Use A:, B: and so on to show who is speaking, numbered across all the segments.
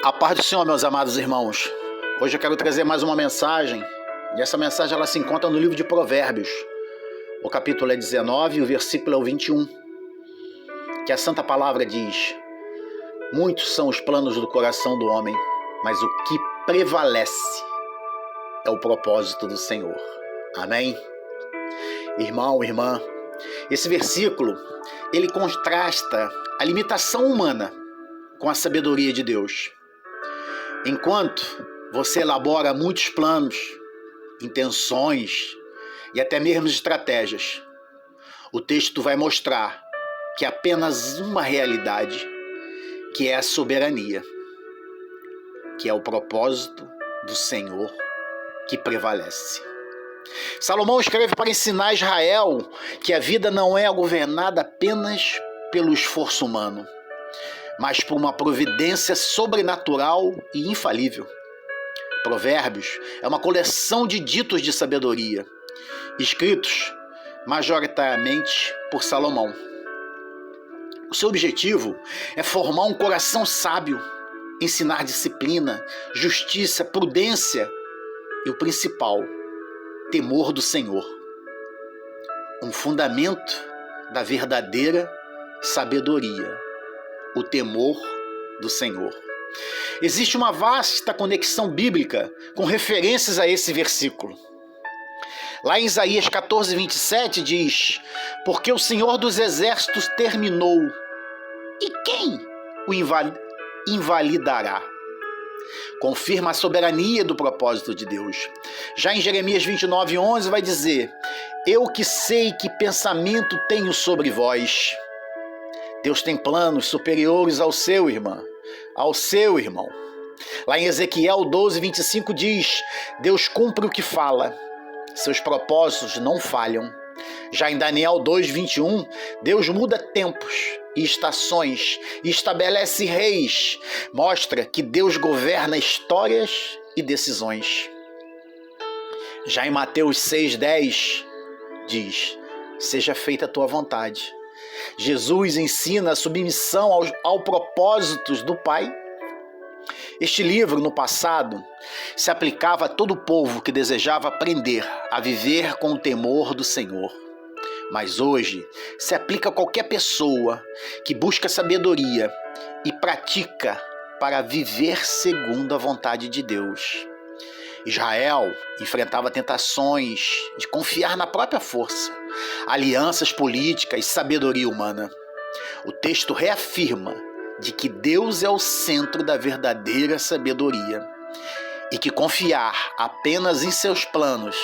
A: A paz do Senhor, meus amados irmãos. Hoje eu quero trazer mais uma mensagem, e essa mensagem ela se encontra no livro de Provérbios. O capítulo é 19 e o versículo é o 21, que a santa palavra diz: muitos são os planos do coração do homem, mas o que prevalece é o propósito do Senhor. Amém? Irmão, irmã, esse versículo, ele contrasta a limitação humana com a sabedoria de Deus. Enquanto você elabora muitos planos, intenções e até mesmo estratégias, o texto vai mostrar que há apenas uma realidade, que é a soberania, que é o propósito do Senhor que prevalece. Salomão escreve para ensinar Israel que a vida não é governada apenas pelo esforço humano, mas por uma providência sobrenatural e infalível. Provérbios é uma coleção de ditos de sabedoria, escritos majoritariamente por Salomão. O seu objetivo é formar um coração sábio, ensinar disciplina, justiça, prudência e o principal, temor do Senhor. Um fundamento da verdadeira sabedoria, o temor do Senhor. Existe uma vasta conexão bíblica com referências a esse versículo. Lá em Isaías 14, 27 diz: porque o Senhor dos Exércitos terminou, e quem o invalidará? Confirma a soberania do propósito de Deus. Já em Jeremias 29, 11 vai dizer: eu que sei que pensamento tenho sobre vós. Deus tem planos superiores ao seu irmão. Lá em Ezequiel 12, 25 diz: Deus cumpre o que fala, seus propósitos não falham. Já em Daniel 2, 21, Deus muda tempos e estações e estabelece reis. Mostra que Deus governa histórias e decisões. Já em Mateus 6, 10 diz: seja feita a tua vontade. Jesus ensina a submissão ao propósitos do Pai. Este livro, no passado, se aplicava a todo o povo que desejava aprender a viver com o temor do Senhor. Mas hoje se aplica a qualquer pessoa que busca sabedoria e pratica para viver segundo a vontade de Deus. Israel enfrentava tentações de confiar na própria força, alianças políticas e sabedoria humana. O texto reafirma de que Deus é o centro da verdadeira sabedoria e que confiar apenas em seus planos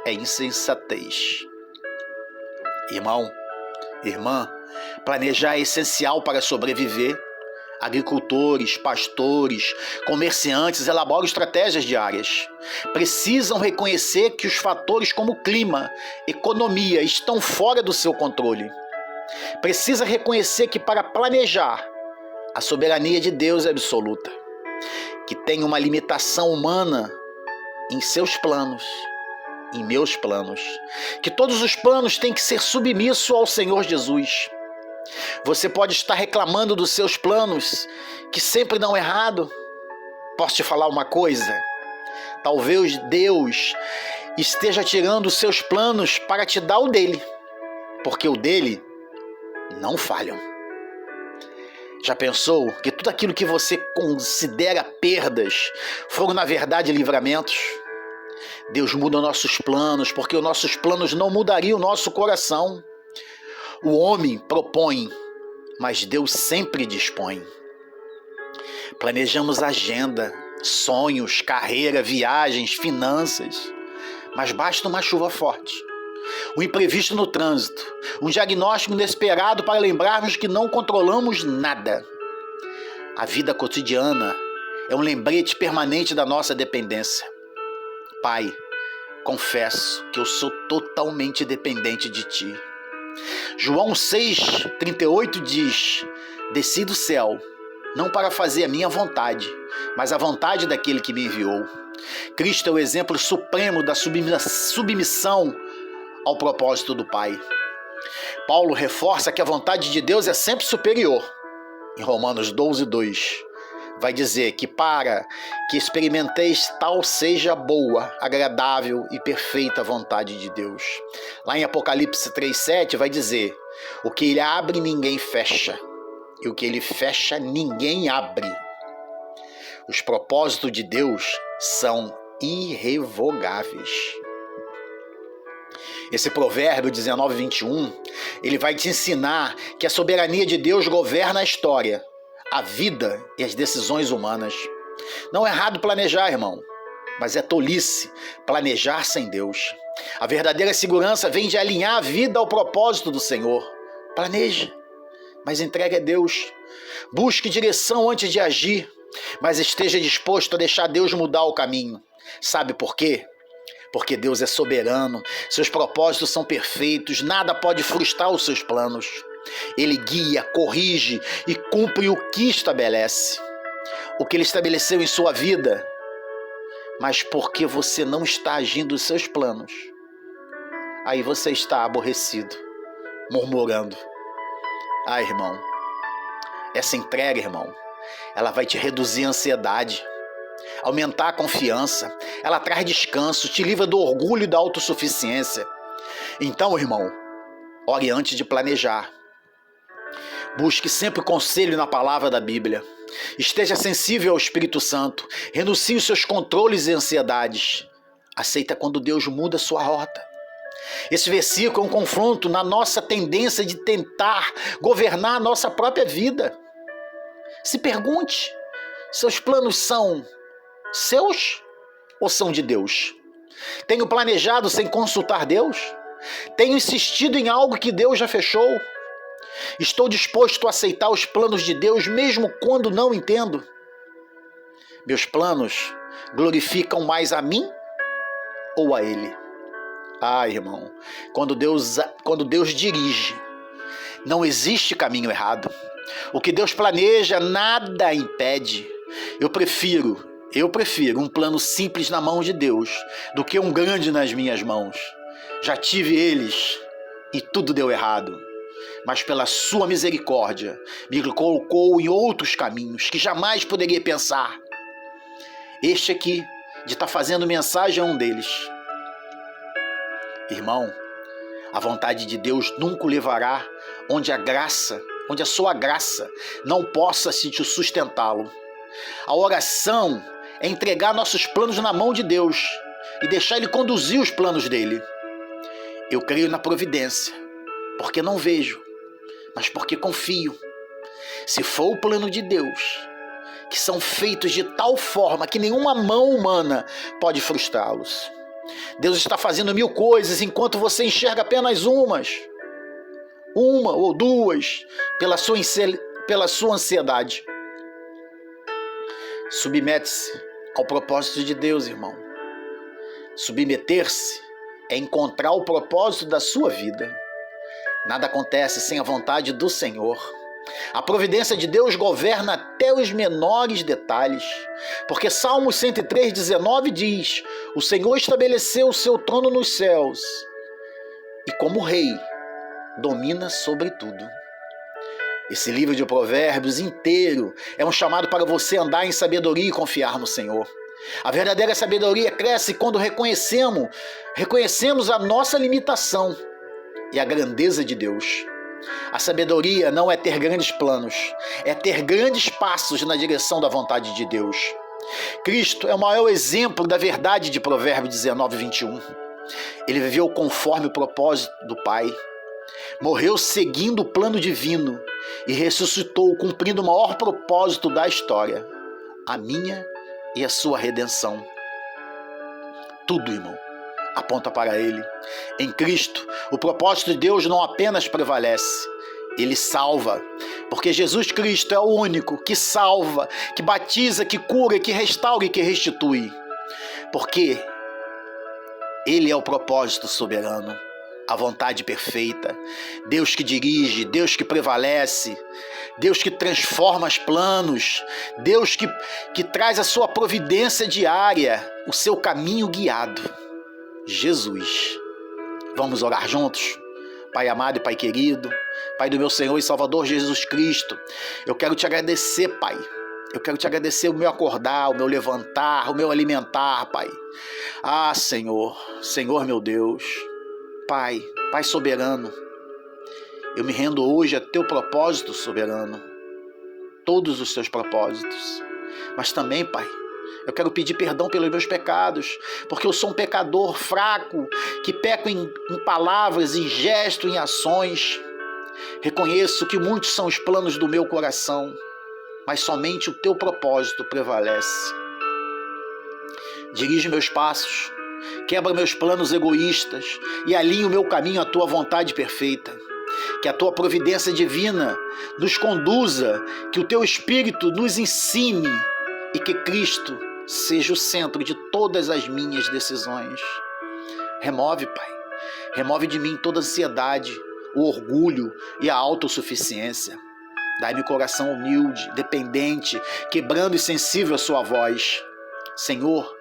A: é insensatez. Irmão, irmã, planejar é essencial para sobreviver. Agricultores, pastores, comerciantes elaboram estratégias diárias. Precisam reconhecer que os fatores como clima, economia estão fora do seu controle. Precisa reconhecer que para planejar, a soberania de Deus é absoluta, que tem uma limitação humana em seus planos, em meus planos, que todos os planos têm que ser submissos ao Senhor Jesus. Você pode estar reclamando dos seus planos, que sempre dão errado. Posso te falar uma coisa? Talvez Deus esteja tirando os seus planos para te dar o dele, porque o dele não falham. Já pensou que tudo aquilo que você considera perdas foram na verdade livramentos? Deus muda nossos planos, porque os nossos planos não mudariam o nosso coração. O homem propõe, mas Deus sempre dispõe. Planejamos agenda, sonhos, carreira, viagens, finanças, mas basta uma chuva forte, um imprevisto no trânsito, um diagnóstico inesperado para lembrarmos que não controlamos nada. A vida cotidiana é um lembrete permanente da nossa dependência. Pai, confesso que eu sou totalmente dependente de Ti. João 6,38 diz: desci do céu, não para fazer a minha vontade, mas a vontade daquele que me enviou. Cristo é o exemplo supremo da submissão ao propósito do Pai. Paulo reforça que a vontade de Deus é sempre superior. Em Romanos 12, 2. vai dizer que para que experimenteis tal seja boa, agradável e perfeita vontade de Deus. Lá em Apocalipse 3,7 vai dizer: o que ele abre ninguém fecha, e o que ele fecha ninguém abre. Os propósitos de Deus são irrevogáveis. Esse provérbio 19:21, ele vai te ensinar que a soberania de Deus governa a história, a vida e as decisões humanas. Não é errado planejar, irmão, mas é tolice planejar sem Deus. A verdadeira segurança vem de alinhar a vida ao propósito do Senhor. Planeje, mas entregue a Deus. Busque direção antes de agir, mas esteja disposto a deixar Deus mudar o caminho. Sabe por quê? Porque Deus é soberano, seus propósitos são perfeitos, nada pode frustrar os seus planos. Ele guia, corrige e cumpre o que estabelece. O que Ele estabeleceu em sua vida. Mas porque você não está agindo os seus planos, aí você está aborrecido, murmurando. Ah, irmão, essa entrega, irmão, ela vai te reduzir a ansiedade, aumentar a confiança, ela traz descanso, te livra do orgulho e da autossuficiência. Então, irmão, ore antes de planejar. Busque sempre conselho na palavra da Bíblia. Esteja sensível ao Espírito Santo. Renuncie os seus controles e ansiedades. Aceita quando Deus muda sua rota. Esse versículo é um confronto na nossa tendência de tentar governar a nossa própria vida. Se pergunte, seus planos são seus ou são de Deus? Tenho planejado sem consultar Deus? Tenho insistido em algo que Deus já fechou? Estou disposto a aceitar os planos de Deus mesmo quando não entendo? Meus planos glorificam mais a mim ou a Ele? Ah, irmão, quando Deus dirige, não existe caminho errado. O que Deus planeja, nada impede. Eu prefiro um plano simples na mão de Deus do que um grande nas minhas mãos. Já tive eles e tudo deu errado. Mas pela sua misericórdia, me colocou em outros caminhos que jamais poderia pensar. Este aqui, de estar fazendo mensagem, é um deles. Irmão, a vontade de Deus nunca o levará onde a sua graça não possa se te sustentá-lo. A oração é entregar nossos planos na mão de Deus e deixar Ele conduzir os planos dele. Eu creio na providência, porque não vejo, mas porque confio. Se for o plano de Deus, que são feitos de tal forma que nenhuma mão humana pode frustrá-los. Deus está fazendo 1000 coisas enquanto você enxerga apenas uma ou duas, pela sua ansiedade. Submete-se ao propósito de Deus, irmão. Submeter-se é encontrar o propósito da sua vida. Nada acontece sem a vontade do Senhor. A providência de Deus governa até os menores detalhes, porque Salmos 103:19 diz: o Senhor estabeleceu o seu trono nos céus e como rei domina sobre tudo. Esse livro de Provérbios inteiro é um chamado para você andar em sabedoria e confiar no Senhor. A verdadeira sabedoria cresce quando reconhecemos a nossa limitação e a grandeza de Deus. A sabedoria não é ter grandes planos, é ter grandes passos na direção da vontade de Deus. Cristo é o maior exemplo da verdade de Provérbios 19:21. Ele viveu conforme o propósito do Pai, morreu seguindo o plano divino e ressuscitou cumprindo o maior propósito da história, a minha e a sua redenção. Tudo, irmão, aponta para Ele. Em Cristo, o propósito de Deus não apenas prevalece, Ele salva, porque Jesus Cristo é o único que salva, que batiza, que cura, que restaura e que restitui. Porque Ele é o propósito soberano, a vontade perfeita, Deus que dirige, Deus que prevalece, Deus que transforma os planos, Deus que traz a sua providência diária, o seu caminho guiado. Jesus. Vamos orar juntos? Pai amado e Pai querido, Pai do meu Senhor e Salvador Jesus Cristo, eu quero te agradecer, Pai, Eu quero te agradecer o meu acordar, o meu levantar, o meu alimentar, Pai. Ah, Senhor, Senhor meu Deus, Pai, Pai soberano, eu me rendo hoje a teu propósito soberano, todos os teus propósitos. Mas também, Pai, eu quero pedir perdão pelos meus pecados, porque eu sou um pecador fraco, que peco em palavras, em gestos, em ações. Reconheço que muitos são os planos do meu coração, mas somente o teu propósito prevalece. Dirige meus passos, quebra meus planos egoístas e alinha o meu caminho à tua vontade perfeita. Que a tua providência divina nos conduza, que o teu Espírito nos ensine e que Cristo seja o centro de todas as minhas decisões. Remove, Pai, remove de mim toda a ansiedade, o orgulho e a autossuficiência. Dai-me coração humilde, dependente, quebrando e sensível à sua voz. Senhor,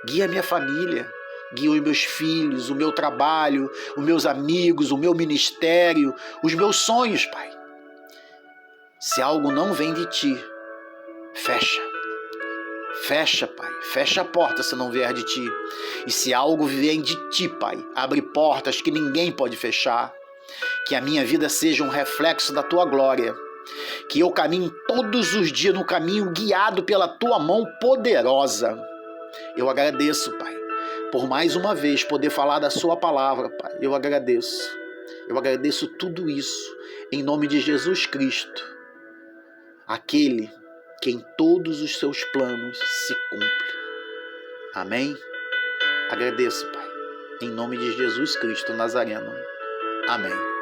A: guia minha família, guia os meus filhos, o meu trabalho, os meus amigos, o meu ministério, os meus sonhos, Pai. Se algo não vem de Ti, fecha. Fecha, Pai. Fecha a porta se não vier de Ti. E se algo vem de Ti, Pai, abre portas que ninguém pode fechar. Que a minha vida seja um reflexo da Tua glória. Que eu caminhe todos os dias no caminho guiado pela Tua mão poderosa. Eu agradeço, Pai, por mais uma vez poder falar da Sua palavra, Pai. Eu agradeço. Eu agradeço tudo isso em nome de Jesus Cristo, aquele que em todos os seus planos se cumpre. Amém? Agradeço, Pai, em nome de Jesus Cristo Nazareno. Amém.